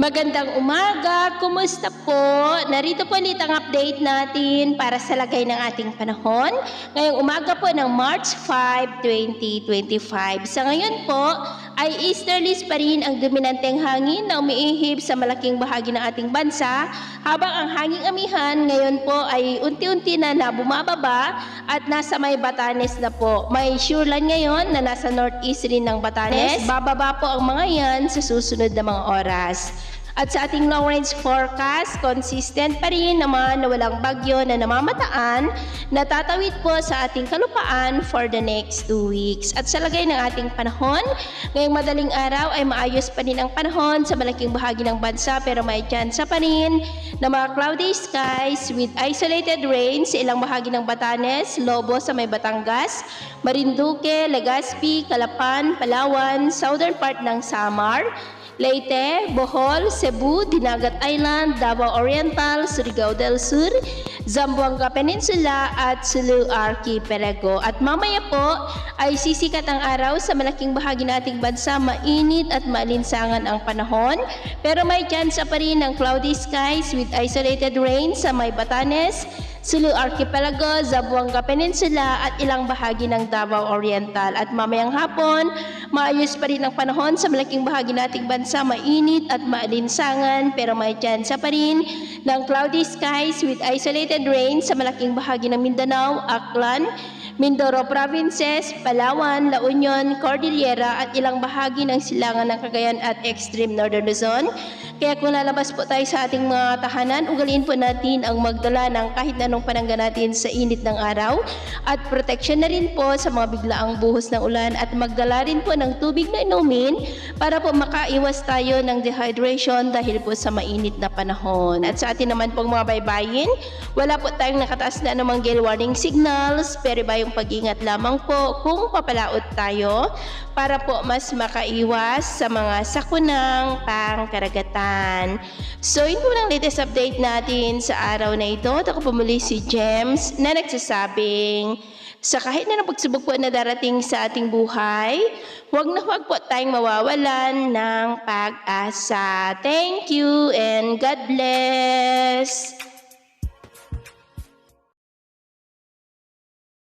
Magandang umaga, kumusta po? Narito po ulit ang update natin para sa lagay ng ating panahon. Ngayong umaga po ng March 5, 2025. Sa ngayon po ay easterlies pa rin ang dominanteng hangin na umiihip sa malaking bahagi ng ating bansa, habang ang hanging amihan ngayon po ay unti-unti na bumababa at nasa may Batanes na po. May shoreline ngayon na nasa northeast rin ng Batanes. Bababa po ang mga yan sa susunod na mga oras. At sa ating long range forecast, consistent pa rin naman na walang bagyo na namamataan na tatawid po sa ating kalupaan for the next 2 weeks. At sa lagay ng ating panahon, ngayong madaling araw ay maayos pa rin ang panahon sa malaking bahagi ng bansa, pero may tsansa pa rin na mga cloudy skies with isolated rain sa ilang bahagi ng Batanes, Lobo sa may Batangas, Marinduque, Legazpi, Calapan, Palawan, southern part ng Samar, Leyte, Bohol, Cebu, Dinagat Island, Davao Oriental, Surigao del Sur, Zamboanga Peninsula at Sulu Archipelago. At mamaya po ay sisikat ang araw sa malaking bahagi nating bansa, mainit at maalinsangan ang panahon, pero may chance pa rin ng cloudy skies with isolated rain sa may Batanes, Sulu Archipelago, Zamboanga Peninsula at ilang bahagi ng Davao Oriental. At mamayang hapon, maayos pa rin ang panahon sa malaking bahagi nating bansa, mainit at maalinsangan, pero may chance pa rin ng cloudy skies with isolated rain sa malaking bahagi ng Mindanao, Aklan, Mindoro Provinces, Palawan, La Union, Cordillera at ilang bahagi ng silangan ng Cagayan at extreme northern Luzon. Kaya kung lalabas po tayo sa ating mga tahanan, ugaliin po natin ang magdala ng kahit anong panangga natin sa init ng araw, at protection na rin po sa mga biglaang buhos ng ulan, at magdala rin po ng tubig na inumin para po makaiwas tayo ng dehydration dahil po sa mainit na panahon. At sa atin naman pong mga baybayin, wala po tayong nakataas na anumang gale warning signals, pero ba yung pag-ingat lamang po kung papalaot tayo para po mas makaiwas sa mga sakunang pangkaragatan. So yun po ang latest update natin sa araw na ito. At ako pumuli si James na nagsasabing sa kahit na pagsubok po na darating sa ating buhay, huwag po tayong mawawalan ng pag-asa. Thank you and God bless!